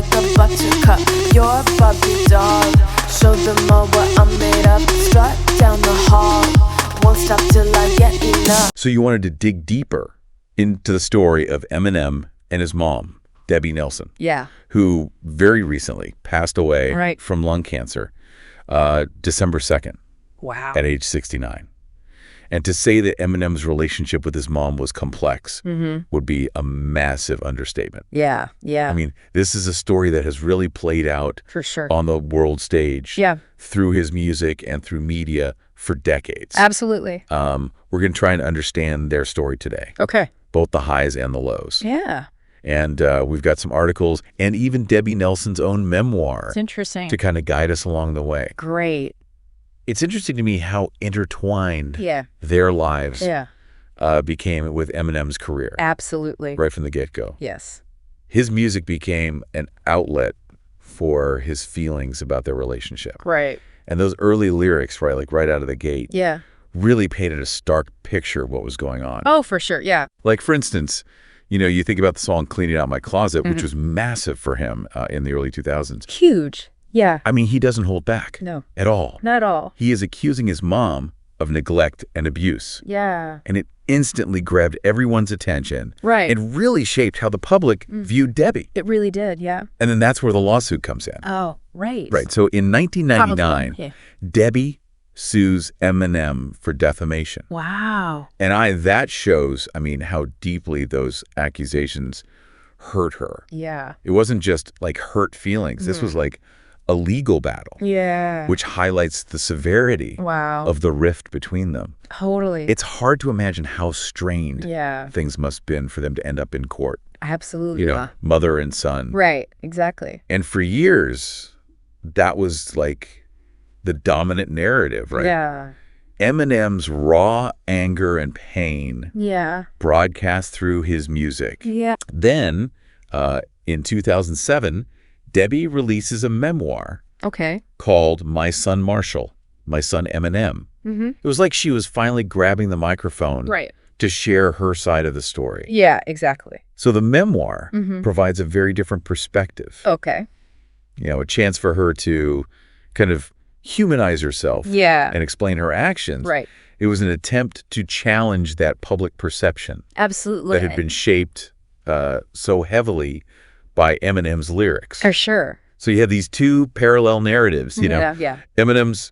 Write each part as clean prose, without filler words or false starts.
like a buttercup. You're a Barbie doll. Show them all what I'm made of. Strut down the hall. Won't stop till I get enough. So you wanted to dig deeper into the story of Eminem and his mom, Debbie Nelson. Yeah. Who very recently passed away Right. from lung cancer, December 2nd. Wow. At age 69. And to say that Eminem's relationship with his mom was complex would be a massive understatement. Yeah. Yeah. I mean, this is a story that has really played out for sure. on the world stage through his music and through media for decades. Absolutely. We're going to try and understand their story today, Okay. both the highs and the lows. Yeah. And we've got some articles and even Debbie Nelson's own memoir It's interesting. to kind of guide us along the way. Great. It's interesting to me how intertwined Yeah. their lives Yeah. became with Eminem's career Absolutely. right from the get-go. Yes. His music became an outlet for his feelings about their relationship. Right. And those early lyrics, right, like right out of the gate, Yeah. really painted a stark picture of what was going on. Oh, for sure. Yeah. Like, for instance, you know, you think about the song Cleaning Out My Closet, which was massive for him in the early 2000s. Huge. Yeah. I mean, he doesn't hold back No. at all. Not at all. He is accusing his mom of neglect and abuse. Yeah. And it instantly grabbed everyone's attention. Right. It really shaped how the public viewed Debbie. It really did. Yeah. And then that's where the lawsuit comes in. Oh, right. Right. So in 1999, Yeah. Debbie sues Eminem for defamation. Wow. And that shows, I mean, how deeply those accusations hurt her. Yeah. It wasn't just like hurt feelings. This was like a legal battle, Yeah. which highlights the severity Wow. of the rift between them. Totally. It's hard to imagine how strained Yeah. things must have been for them to end up in court. Absolutely. You know, mother and son. Right. Exactly. And for years, that was like the dominant narrative, right? Yeah. Eminem's raw anger and pain Yeah. broadcast through his music. Yeah. Then, in 2007, Debbie releases a memoir Okay. called My Son Marshall, My Son Eminem. It was like she was finally grabbing the microphone Right. to share her side of the story. Yeah. Exactly. So the memoir provides a very different perspective. Okay. You know, a chance for her to kind of humanize herself Yeah. and explain her actions. Right. It was an attempt to challenge that public perception Absolutely. that had been shaped so heavily by Eminem's lyrics. For sure. So you have these two parallel narratives, you know. Yeah. Yeah. Eminem's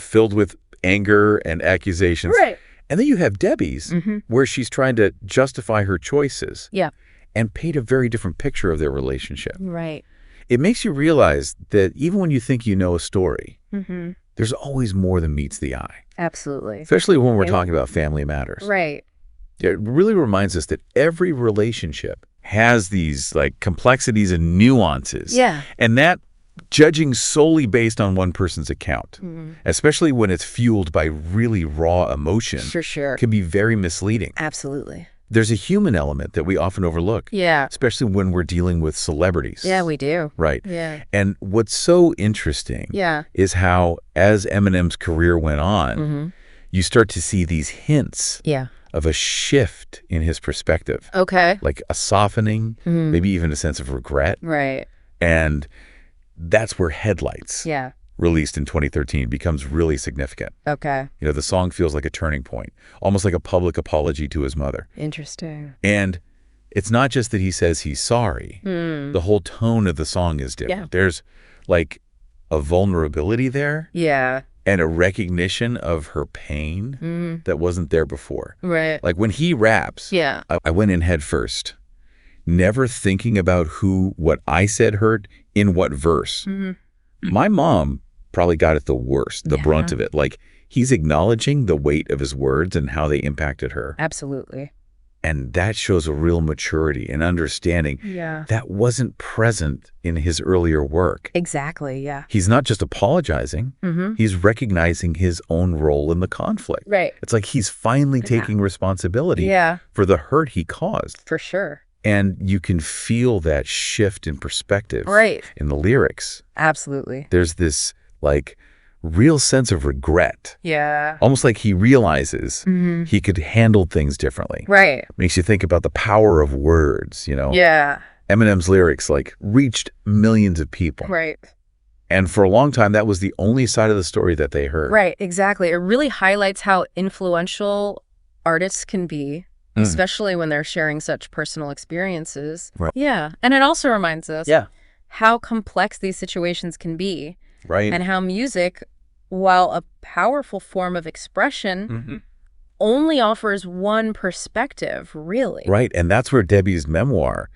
filled with anger and accusations. Right. And then you have Debbie's, where she's trying to justify her choices Yeah. and paint a very different picture of their relationship. Right. It makes you realize that even when you think you know a story, there's always more than meets the eye, Absolutely. especially when we're talking about family matters. Right. It really reminds us that every relationship has these like complexities and nuances. Yeah. And that judging solely based on one person's account, especially when it's fueled by really raw emotion, For sure. can be very misleading. Absolutely. There's a human element that we often overlook, Yeah. especially when we're dealing with celebrities. Yeah, we do. Right. Yeah. And what's so interesting Yeah. is how, as Eminem's career went on, you start to see these hints Yeah. of a shift in his perspective, Okay. like a softening, maybe even a sense of regret. Right. And that's where Headlights, Yeah. released in 2013, becomes really significant. Okay. You know, the song feels like a turning point, almost like a public apology to his mother. Interesting. And it's not just that he says he's sorry. The whole tone of the song is different. Yeah. There's like a vulnerability there Yeah. and a recognition of her pain that wasn't there before. Right. Like when he raps, Yeah. I went in head first, never thinking about what I said hurt in what verse. My mom probably got it the worst, the brunt of it. Like he's acknowledging the weight of his words and how they impacted her. Absolutely. And that shows a real maturity and understanding Yeah. that wasn't present in his earlier work. Exactly. Yeah. He's not just apologizing, he's recognizing his own role in the conflict. Right. It's like he's finally taking responsibility Yeah. for the hurt he caused. For sure. And you can feel that shift in perspective Right. in the lyrics. Absolutely. There's this like real sense of regret, Yeah. almost like he realizes he could handle things differently. Right. Makes you think about the power of words, you know? Yeah. Eminem's lyrics like reached millions of people. Right. And for a long time, that was the only side of the story that they heard. Right, exactly. It really highlights how influential artists can be, especially when they're sharing such personal experiences. Right. Yeah. And it also reminds us Yeah. how complex these situations can be. Right. And how music, while a powerful form of expression, only offers one perspective, really. Right. And that's where Debbie's memoir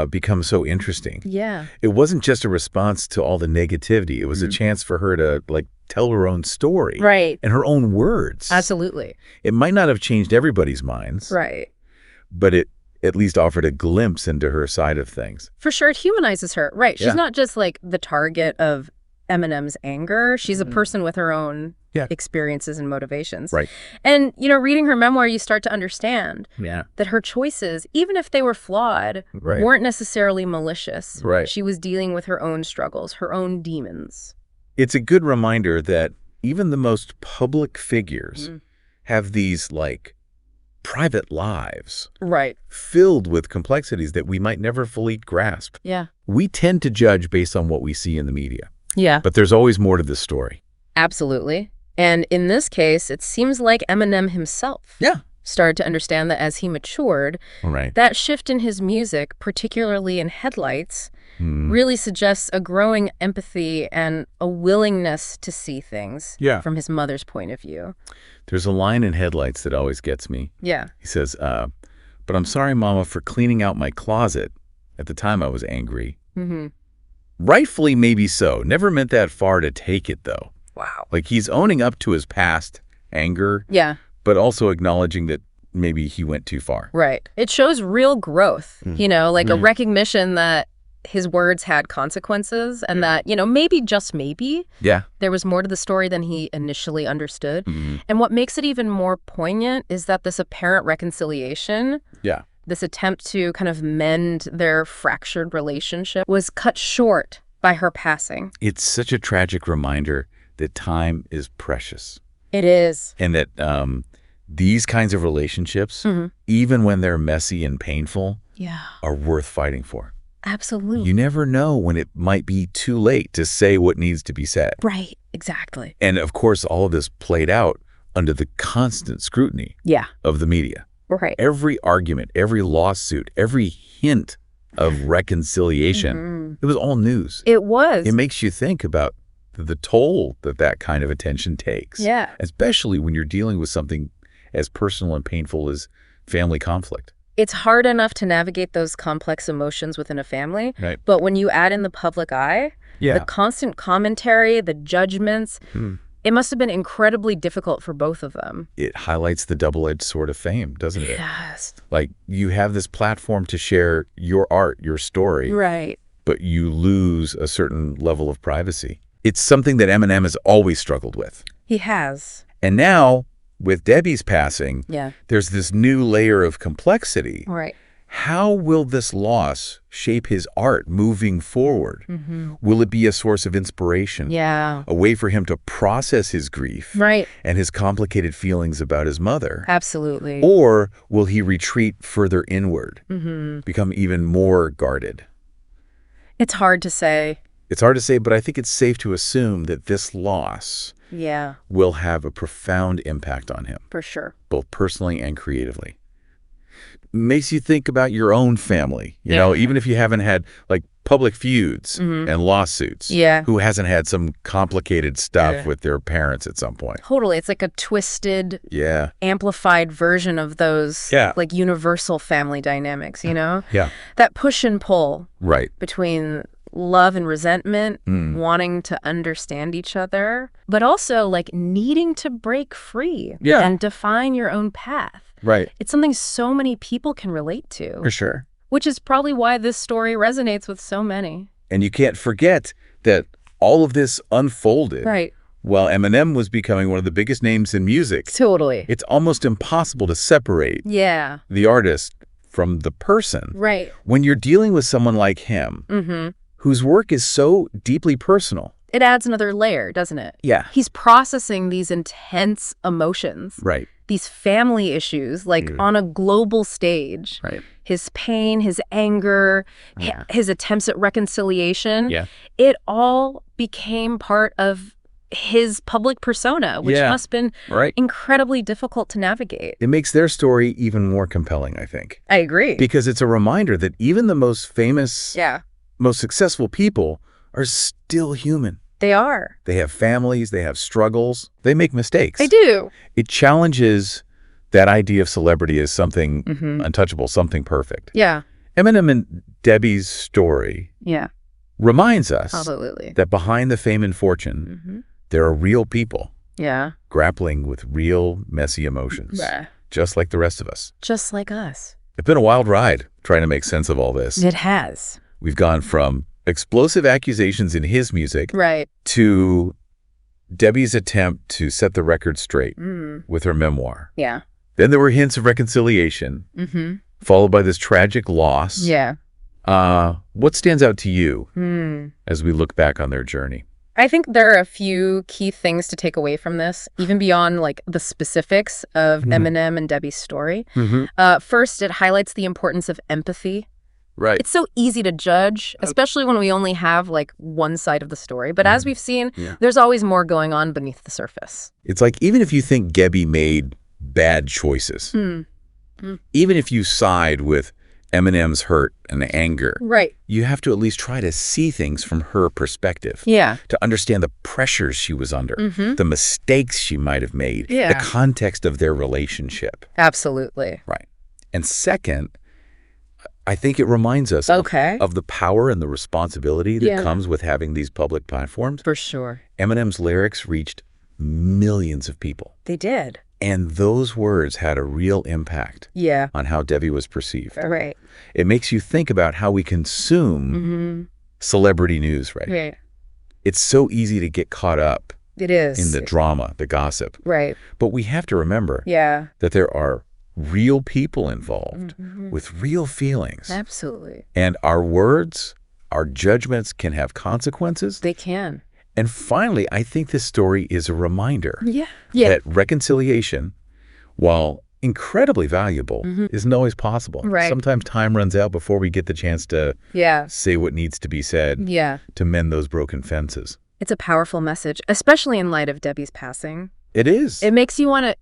becomes so interesting. Yeah. It wasn't just a response to all the negativity. It was a chance for her to tell her own story. Right. In her own words. Absolutely. It might not have changed everybody's minds. Right. But it at least offered a glimpse into her side of things. For sure, it humanizes her. Right. She's Yeah. not just like the target of Eminem's anger. She's a person with her own experiences and motivations. Right. And, reading her memoir, you start to understand Yeah. that her choices, even if they were flawed, Right. weren't necessarily malicious. Right. She was dealing with her own struggles, her own demons. It's a good reminder that even the most public figures have these private lives Right. filled with complexities that we might never fully grasp. Yeah. We tend to judge based on what we see in the media, Yeah. but there's always more to this story. Absolutely. And in this case, it seems like Eminem himself started to understand that as he matured, Right. that shift in his music, particularly in Headlights, really suggests a growing empathy and a willingness to see things from his mother's point of view. There's a line in Headlights that always gets me. Yeah. He says, but I'm sorry, Mama, for cleaning out my closet. At the time, I was angry. Rightfully, maybe so. Never meant that far to take it, though. Wow. He's owning up to his past anger, Yeah. but also acknowledging that maybe he went too far. Right. It shows real growth, a recognition that his words had consequences and that, maybe, just maybe, Yeah. there was more to the story than he initially understood. And what makes it even more poignant is that this apparent reconciliation, this attempt to kind of mend their fractured relationship, was cut short by her passing. It's such a tragic reminder that time is precious. It is. And that these kinds of relationships, even when they're messy and painful, are worth fighting for. Absolutely. You never know when it might be too late to say what needs to be said. Right. Exactly. And of course, all of this played out under the constant scrutiny of the media. Right. Every argument, every lawsuit, every hint of reconciliation, it was all news. It was. It makes you think about the toll that kind of attention takes. Yeah. Especially when you're dealing with something as personal and painful as family conflict. It's hard enough to navigate those complex emotions within a family. Right. But when you add in the public eye, the constant commentary, the judgments, it must have been incredibly difficult for both of them. It highlights the double-edged sword of fame, doesn't it? Yes. You have this platform to share your art, your story, Right. but you lose a certain level of privacy. It's something that Eminem has always struggled with. He has. And now, with Debbie's passing, Yeah. there's this new layer of complexity. Right. How will this loss shape his art moving forward? Will it be a source of inspiration? Yeah. A way for him to process his grief Right. and his complicated feelings about his mother? Absolutely. Or will he retreat further inward, become even more guarded? It's hard to say. It's hard to say, but I think it's safe to assume that this loss Yeah, will have a profound impact on him, for sure. both personally and creatively. Makes you think about your own family, you know, even if you haven't had public feuds and lawsuits. Yeah. Who hasn't had some complicated stuff with their parents at some point? Totally. It's like a twisted, Yeah. amplified version of those universal family dynamics, Yeah. That push and pull Right. between love and resentment, wanting to understand each other, but also needing to break free and define your own path. Right. It's something so many people can relate to, For sure. which is probably why this story resonates with so many. And you can't forget that all of this unfolded Right. while Eminem was becoming one of the biggest names in music. Totally. It's almost impossible to separate Yeah. the artist from the person. Right. When you're dealing with someone like him, whose work is so deeply personal. It adds another layer, doesn't it? Yeah. He's processing these intense emotions. Right. these family issues, like on a global stage. Right. His pain, his anger, his attempts at reconciliation, it all became part of his public persona, which must have been incredibly difficult to navigate. It makes their story even more compelling, I think. I agree. Because it's a reminder that even the most famous, most successful people are still human. They are. They have families, they have struggles, they make mistakes. They do. It challenges that idea of celebrity as something untouchable, something perfect. Yeah. Eminem and Debbie's story reminds us that behind the fame and fortune, there are real people grappling with real messy emotions, just like the rest of us. Just like us. It's been a wild ride trying to make sense of all this. It has. We've gone from explosive accusations in his music to Debbie's attempt to set the record straight with her memoir. Yeah. Then there were hints of reconciliation, followed by this tragic loss. Yeah. What stands out to you as we look back on their journey? I think there are a few key things to take away from this, even beyond like the specifics of Eminem and Debbie's story. First, it highlights the importance of empathy. Right. It's so easy to judge, especially when we only have like one side of the story. But as we've seen, there's always more going on beneath the surface. It's like even if you think Debbie made bad choices, even if you side with Eminem's hurt and anger, you have to at least try to see things from her perspective. Yeah. To understand the pressures she was under, the mistakes she might have made, the context of their relationship. Absolutely. Right. And second, I think it reminds us of the power and the responsibility that comes with having these public platforms. For sure. Eminem's lyrics reached millions of people. They did. And those words had a real impact on how Debbie was perceived. Right. It makes you think about how we consume celebrity news, right? It's so easy to get caught up in the drama, the gossip. Right. But we have to remember that there are real people involved with real feelings. Absolutely. And our words, our judgments can have consequences. They can. And finally, I think this story is a reminder that reconciliation, while incredibly valuable, isn't always possible. Right. Sometimes time runs out before we get the chance to say what needs to be said to mend those broken fences. It's a powerful message, especially in light of Debbie's passing. It is. It makes you want to,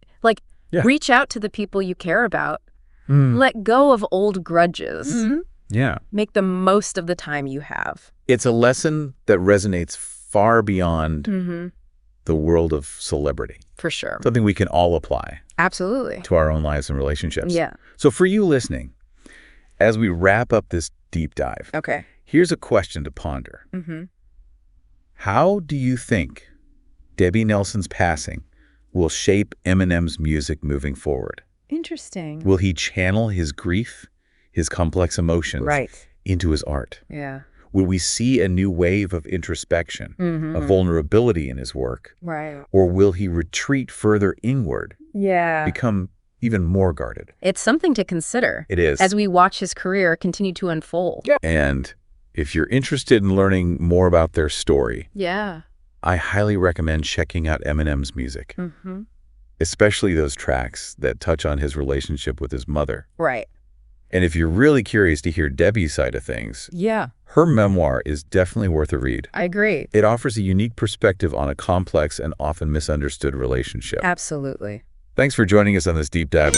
reach out to the people you care about. Let go of old grudges. Make the most of the time you have. It's a lesson that resonates far beyond the world of celebrity. For sure. Something we can all apply. Absolutely. To our own lives and relationships. Yeah. So for you listening, as we wrap up this deep dive, here's a question to ponder. How do you think Debbie Nelson's passing will shape Eminem's music moving forward? Interesting. Will he channel his grief, his complex emotions into his art? Yeah. Will we see a new wave of introspection, of vulnerability in his work? Right. Or will he retreat further inward, become even more guarded? It's something to consider. It is. As we watch his career continue to unfold. And if you're interested in learning more about their story, I highly recommend checking out Eminem's music, especially those tracks that touch on his relationship with his mother. Right. And if you're really curious to hear Debbie's side of things, her memoir is definitely worth a read. I agree. It offers a unique perspective on a complex and often misunderstood relationship. Absolutely. Thanks for joining us on this deep dive.